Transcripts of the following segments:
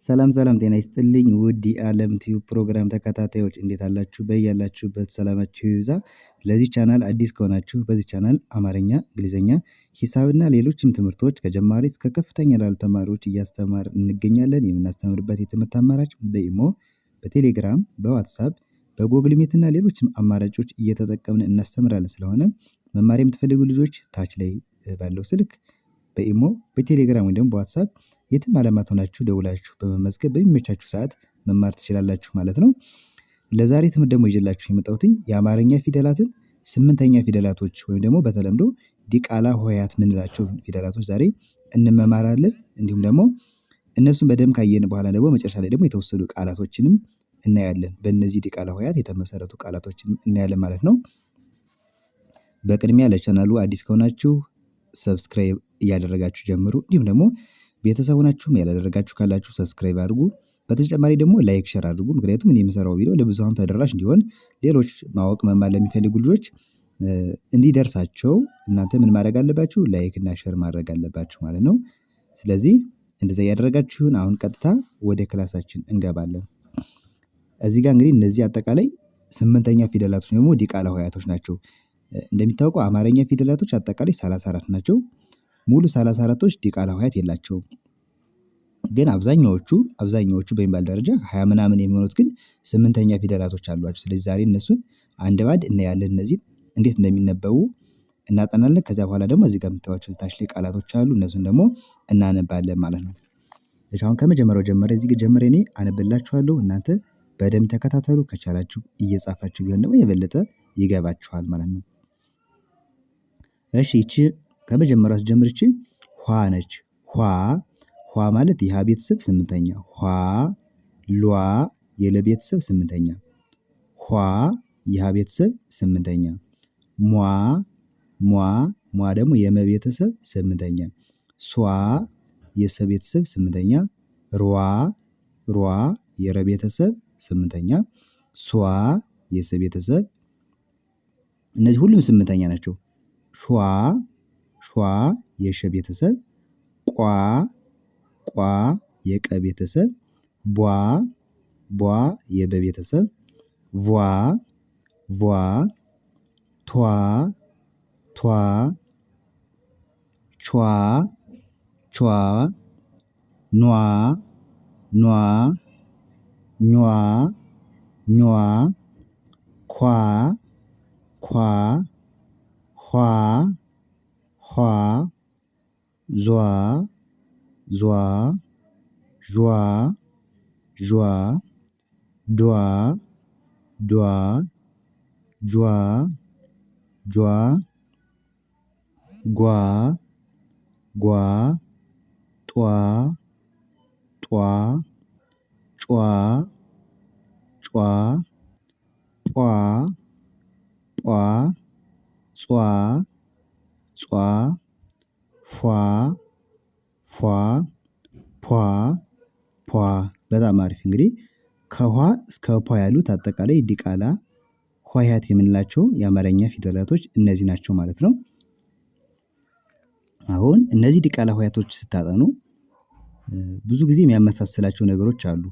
ሰላም ሰላም ጤና ይስጥልኝ ውድ የዓለም ቲዩብ ፕሮግራም ተከታታዮች እንዴት አላችሁ? በያላችሁበት ሰላማችሁ ይብዛ። ለዚህ ቻናል አዲስ ከሆናችሁ በዚህ ቻናል አማርኛ፣ እንግሊዝኛ፣ ሂሳብና ሌሎችም ትምህርቶች ከጀማሪ እስከ ከፍተኛ ላሉ ተማሪዎች እያስተማርን እንገኛለን። የምናስተምርበት የትምህርት አማራጭ በኢሞ፣ በቴሌግራም፣ በዋትሳፕ፣ በጎግል ሚት እና ሌሎችም አማራጮች እየተጠቀምን እናስተምራለን። ስለሆነም መማር የምትፈልጉ ልጆች ታች ላይ ባለው ስልክ በኢሞ፣ በቴሌግራም ወይም ደግሞ በዋትሳፕ የትም ዓለማት ሆናችሁ ደውላችሁ በመመዝገብ በሚመቻችሁ ሰዓት መማር ትችላላችሁ ማለት ነው። ለዛሬ ትምህርት ደግሞ ይዤላችሁ የመጣሁት የአማርኛ ፊደላትን ስምንተኛ ፊደላቶች ወይም ደግሞ በተለምዶ ዲቃላ ሆሄያት የምንላቸው ፊደላቶች ዛሬ እንመማራለን። እንዲሁም ደግሞ እነሱን በደንብ ካየን በኋላ ደግሞ መጨረሻ ላይ ደግሞ የተወሰኑ ቃላቶችንም እናያለን። በእነዚህ ዲቃላ ሆሄያት የተመሰረቱ ቃላቶችን እናያለን ማለት ነው። በቅድሚያ ለቻናሉ አዲስ ከሆናችሁ ሰብስክራይብ እያደረጋችሁ ጀምሩ። እንዲሁም ደግሞ ቤተሰብ ሆናችሁም ያላደረጋችሁ ካላችሁ ሰብስክራይብ አድርጉ። በተጨማሪ ደግሞ ላይክ ሼር አድርጉ። ምክንያቱም እኔ የምሰራው ቪዲዮ ለብዙሃኑ ተደራሽ እንዲሆን ሌሎች ማወቅ መማር ለሚፈልጉ ልጆች እንዲደርሳቸው እናንተ ምን ማድረግ አለባችሁ? ላይክ እና ሼር ማድረግ አለባችሁ ማለት ነው። ስለዚህ እንደዛ እያደረጋችሁን አሁን ቀጥታ ወደ ክላሳችን እንገባለን። እዚህ ጋር እንግዲህ እነዚህ አጠቃላይ ስምንተኛ ፊደላቶች ደግሞ ዲቃላ ሆሄያቶች ናቸው። እንደሚታወቀው አማርኛ ፊደላቶች አጠቃላይ 34 ናቸው። ሙሉ 34ቶች ዲቃላ ሆሄያት የላቸውም። ግን አብዛኛዎቹ በሚባል ደረጃ 20 ምናምን የሚሆኑት ግን ስምንተኛ ፊደላቶች አሏቸው። ስለዚህ ዛሬ እነሱን አንድ ባንድ እናያለን። እነዚህን እንዴት እንደሚነበቡ እናጠናለን። ከዚያ በኋላ ደግሞ እዚህ ጋር የምታዩዋቸው ታች ላይ ቃላቶች አሉ። እነሱን ደግሞ እናነባለን ማለት ነው። እሺ አሁን ከመጀመሪያው ጀምሬ እዚህ ጋር ጀምሬ እኔ አነብላችኋለሁ። እናንተ በደንብ ተከታተሉ። ከቻላችሁ እየጻፋችሁ ቢሆን ደግሞ የበለጠ ይገባችኋል ማለት ነው። እሺ ይቺ ከመጀመሪያው ስጀምር ይቺ ኋ ነች። ኋ ማለት የሀ ቤተሰብ ስምንተኛ፣ ኋ ሏ የለ ቤተሰብ ስምንተኛ፣ ኋ የሀ ቤተሰብ ስምንተኛ፣ ሟ ደግሞ የመ ቤተሰብ ስምንተኛ፣ ሷ የሰ ቤተሰብ ስምንተኛ፣ ሯ የረ ቤተሰብ ስምንተኛ፣ ሷ የሰ ቤተሰብ እነዚህ ሁሉም ስምንተኛ ናቸው። ሿ የሸ ቤተሰብ፣ ቋ የቀ ቤተሰብ፣ ቧ የበ ቤተሰብ፣ ቷ ቿ ኟ ኳ ኋ ዟ ጓ ፏ በጣም አሪፍ። እንግዲህ ከኋ እስከ ፖ ያሉት አጠቃላይ ዲቃላ ሆሄያት የምንላቸው የአማርኛ ፊደላቶች እነዚህ ናቸው ማለት ነው። አሁን እነዚህ ዲቃላ ሆሄያቶች ስታጠኑ ብዙ ጊዜ የሚያመሳስላቸው ነገሮች አሉ።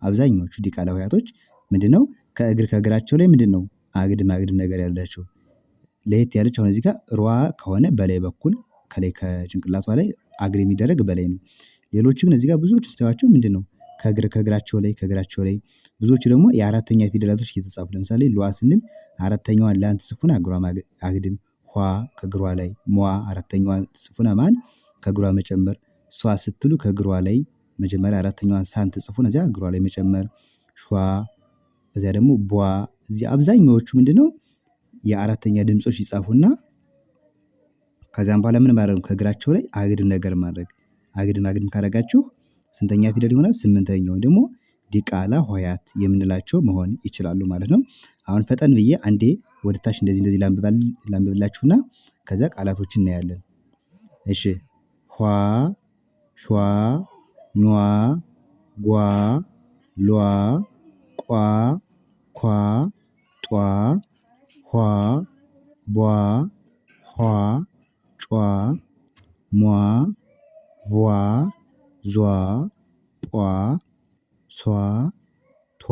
አብዛኛዎቹ ዲቃላ ሆሄያቶች ምንድነው ከእግራቸው ላይ ምንድነው አግድም ነገር ያላቸው። ለየት ያለች አሁን እዚህ ጋር ሯ ከሆነ በላይ በኩል ከላይ ከጭንቅላቷ ላይ አግድ የሚደረግ በላይ ነው። ሌሎቹ ግን እዚህ ጋር ብዙዎቹ ስታዩዋቸው ምንድነው ከእግራቸው ላይ ብዙዎቹ ደግሞ የአራተኛ ፊደላቶች እየተጻፉ ለምሳሌ ሏ ስንል አራተኛዋን ላን ትጽፉና እግሯ አግድም፣ ኋ ከእግሯ ላይ፣ ሟ አራተኛዋን ትጽፉና ማን ከእግሯ መጨመር፣ ሷ ስትሉ ከእግሯ ላይ መጀመሪያ አራተኛዋን ሳን ትጽፉና እዚያ እግሯ ላይ መጨመር፣ ሿ እዚያ ደግሞ ቧ እዚህ አብዛኛዎቹ ምንድነው የአራተኛ ድምጾች ይጻፉና ከዚያም በኋላ ምን ማድረግ ከእግራቸው ላይ አግድም ነገር ማድረግ። አግድም ካደረጋችሁ ስንተኛ ፊደል ይሆናል? ስምንተኛው ደግሞ ዲቃላ ሆሄያት የምንላቸው መሆን ይችላሉ ማለት ነው። አሁን ፈጠን ብዬ አንዴ ወደ ታች እንደዚህ ላንብብላችሁና ከዛ ቃላቶችን እናያለን። እሺ ኋ ሿ ኟ ጓ ሏ ቋ ኳ ጧ ኋ ቧ ኋ ጯ ሟ ቧ ዟ ጧ ሷ ቷ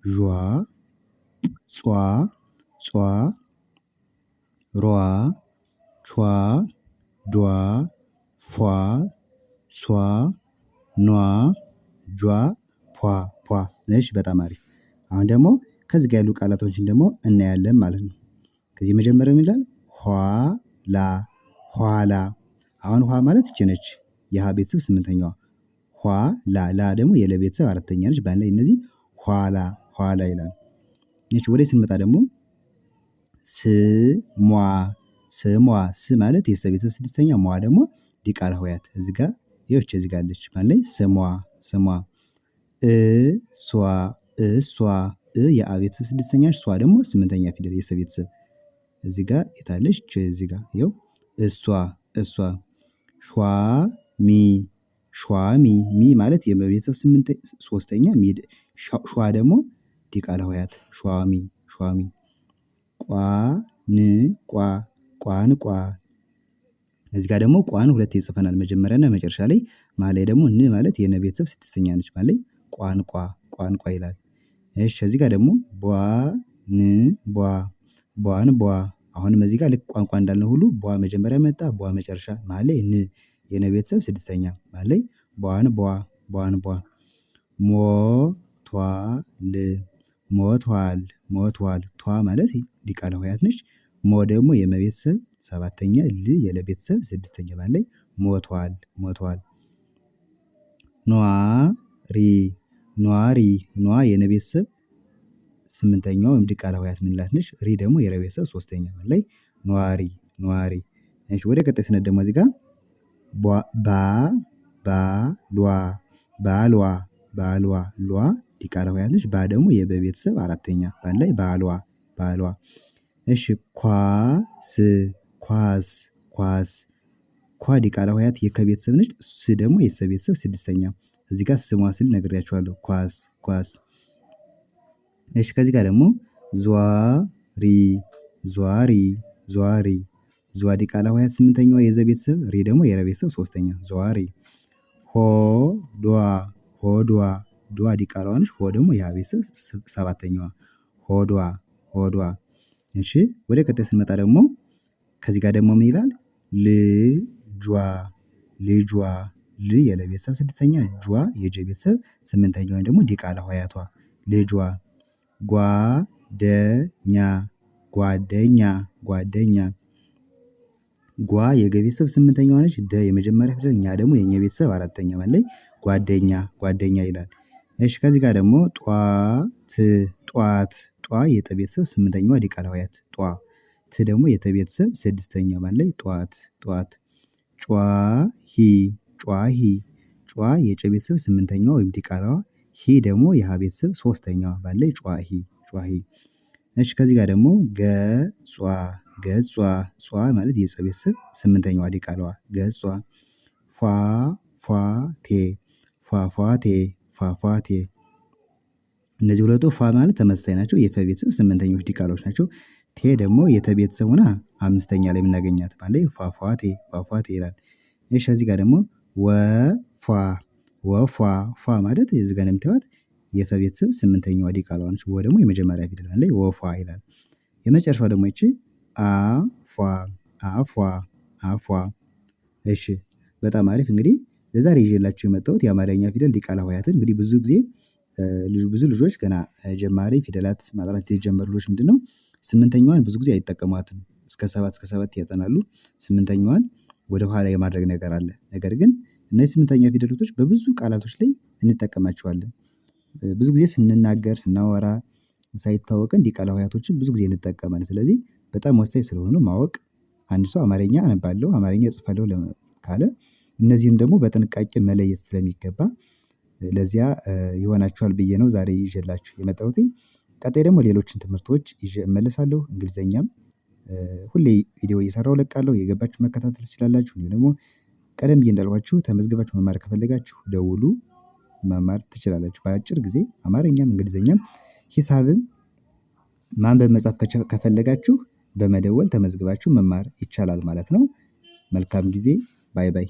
ዧ ጿ ጿ ሯ ቿ ዷ ፏ ሷ ኗ ጇ ፏ ፏ። እሺ በጣም አሪፍ። አሁን ደግሞ ከዚህ ጋር ያሉ ቃላቶችን ደግሞ እናያለን ማለት ነው። ከዚህ መጀመሪያው ምን ይላል? ኋላ ኋላ። አሁን ኋ ማለት ይቺ ነች የሀ ቤተሰብ ስምንተኛዋ። ኋላ ላ ደግሞ የለ ቤተሰብ አራተኛ ነች። በአንድ ላይ እነዚህ ኋላ ኋላ ይላል። እሺ ወደ ስንመጣ ደግሞ ስሟ ስሟ ስ ማለት የሰ ቤተሰብ ስድስተኛ ሟ ደግሞ ዲቃላ ሆሄያት እዚህ ጋር ይኸውች እዚህ ጋር አለች ማለት ላይ ስሟ ስሟ እሷ እሷ የአ ቤተሰብ ስድስተኛ ነች። ሷ ደግሞ ስምንተኛ ፊደል የሰ ቤተሰብ እዚህ ጋር የታለች እዚህ ጋር ይኸው እሷ እሷ ሿሚ ሿሚ ሚ ማለት የመቤተሰብ ሶስተኛ ሿ ደግሞ ዲቃላ ሆሄያት ሿሚ ሿሚ ቋንቋ ቋንቋ እዚህ ጋር ደግሞ ቋን ሁለቴ ጽፈናል መጀመሪያና መጨረሻ ላይ መሃል ላይ ደግሞ ን ማለት የነ ቤተሰብ ስድስተኛ ነች ማለት ላይ ቋንቋ ቋንቋ ይላል። እሺ እዚህ ጋር ደግሞ ቧንቧ ቧንቧ አሁንም እዚህ ጋር ልክ ቋንቋ እንዳልነው ሁሉ ቧ መጀመሪያ መጣ ቧ መጨረሻ መሃል ላይ ን የነ ቤተሰብ ስድስተኛ መሃል ላይ ቧንቧ ቧንቧ ሞቷል ሞቷል ሞቷል ቷ ማለት ዲቃላ ሆሄያት ነች። ሞ ደግሞ የመ ቤተሰብ ሰባተኛ ል የለ ቤተሰብ ስድስተኛ ማለት ላይ ሞቷል ሞቷል። ኗሪ ኗሪ ኗ የነ ቤተሰብ ስምንተኛዋ ወይም ዲቃላ ሆሄያት ምንላት ነች። ሪ ደግሞ የረ ቤተሰብ ሶስተኛ ማለት ላይ ኗሪ ኗሪ። እሺ ወደ ቀጣይ ስንሄድ ደግሞ እዚህ ጋር ባሏ ባሏ ባሏ ሏ ዲቃላ ሆሄያት ነች። ባ ደግሞ የበ ቤተሰብ አራተኛ ማለት ላይ ባሏ ባሏ። እሺ ኳስ ኳስ ኳስ ኳ ዲቃላ ሆሄያት የከ ቤተሰብ ነች። ስ ደግሞ የሰ ቤተሰብ ስድስተኛ እዚህ ጋር ስሟ ስል ነግሬያችኋለሁ ኳስ ኳስ። እሺ ከዚህ ጋር ደግሞ ዟሪ ዟሪ ዟሪ ዟ ዲቃላ ሆሄያት ስምንተኛዋ የዘ ቤተሰብ ሪ ደግሞ የረ ቤተሰብ ሶስተኛ ዟሪ። ሆዷ ሆዷ ዷ ዲቃላዋ ነች። ሆ ደግሞ የሀ ቤተሰብ ሰባተኛዋ ሆዷ ሆዷ። እሺ ወደ ቀጣይ ስንመጣ ደግሞ ከዚህ ጋር ደግሞ ምን ይላል? ልጇ ልጇ ል የለ ቤተሰብ ስድስተኛ ጇ የጀ ቤተሰብ ስምንተኛ ወይም ደግሞ ዲቃላ ሆሄያቷ ልጇ። ጓደኛ ጓደኛ ጓደኛ ጓ የገ ቤተሰብ ስምንተኛዋ ነች። ደ የመጀመሪያ ፊደል እኛ ደግሞ የኘ ቤተሰብ አራተኛ ማለት ላይ ጓደኛ ጓደኛ ይላል። እሺ ከዚህ ጋር ደግሞ ጧት ጧት ጧ የጠ ቤተሰብ ስምንተኛዋ ዲቃላ ሆሄያት ጧ ት ደግሞ የተ ቤተሰብ ስድስተኛ ማለት ላይ ጧት ጧት። ጯሂ ጯሂ ጯ የጨ ቤተሰብ ስምንተኛዋ ወይም ዲቃላዋ ሂ ደግሞ የሀ ቤተሰብ ሶስተኛዋ ማለት ላይ ጯሂ ጯሂ። እሺ ከዚህ ጋር ደግሞ ገጿ ገጿ ጿ ማለት የጸ ቤተሰብ ስምንተኛዋ ዲቃላዋ ገጿ። ፏፏቴ ፏፏቴ ፏፏቴ እነዚህ ሁለቱ ፏ ማለት ተመሳሳይ ናቸው የፈ ቤተሰብ ስምንተኞች ዲቃላዎች ናቸው። ቴ ደግሞ የተ ቤተሰብ ሆና አምስተኛ ላይ የምናገኛት ማለት ላይ ፏፏቴ ፏፏቴ ይላል። እሺ እዚህ ጋር ደግሞ ወፏ ወፏ ፏ ማለት እዚህ ጋር እንደምታዩት የፈ ቤተሰብ ስምንተኛዋ ዲቃላዋ ነች። ወ ደግሞ የመጀመሪያ ፊደል ማለት ላይ ወፏ ይላል። የመጨረሻው ደግሞ ይቺ አፏ አፏ አፏ። እሺ በጣም አሪፍ እንግዲህ ለዛሬ ይዤላችሁ የመጣሁት የአማርኛ ፊደል ዲቃላ ሆሄያትን እንግዲህ ብዙ ጊዜ ብዙ ልጆች ገና ጀማሪ ፊደላት ማጥናት የጀመሩ ልጆች ምንድነው ስምንተኛዋን ብዙ ጊዜ አይጠቀሟትም እስከ ሰባት ያጠናሉ። ስምንተኛዋን ወደ ኋላ የማድረግ ነገር አለ። ነገር ግን እነዚህ ስምንተኛ ፊደላቶች በብዙ ቃላቶች ላይ እንጠቀማቸዋለን። ብዙ ጊዜ ስንናገር ስናወራ ሳይታወቀን ዲቃላ ሆሄያቶችን ብዙ ጊዜ እንጠቀማለን። ስለዚህ በጣም ወሳኝ ስለሆኑ ማወቅ አንድ ሰው አማርኛ አነባለሁ አማርኛ እጽፋለሁ ካለ እነዚህም ደግሞ በጥንቃቄ መለየት ስለሚገባ ለዚያ ይሆናችኋል ብዬ ነው ዛሬ ይዤላችሁ የመጣሁት። ቀጣይ ደግሞ ሌሎችን ትምህርቶች ይዤ እመለሳለሁ። እንግሊዘኛም ሁሌ ቪዲዮ እየሰራሁ እለቃለሁ እየገባችሁ መከታተል ትችላላችሁ። እንዲሁም ደግሞ ቀደም ብዬ እንዳልኳችሁ ተመዝግባችሁ መማር ከፈለጋችሁ ደውሉ መማር ትችላላችሁ። በአጭር ጊዜ አማርኛም እንግሊዘኛም ሂሳብም ማንበብ መጻፍ ከፈለጋችሁ በመደወል ተመዝግባችሁ መማር ይቻላል ማለት ነው። መልካም ጊዜ ባይ ባይ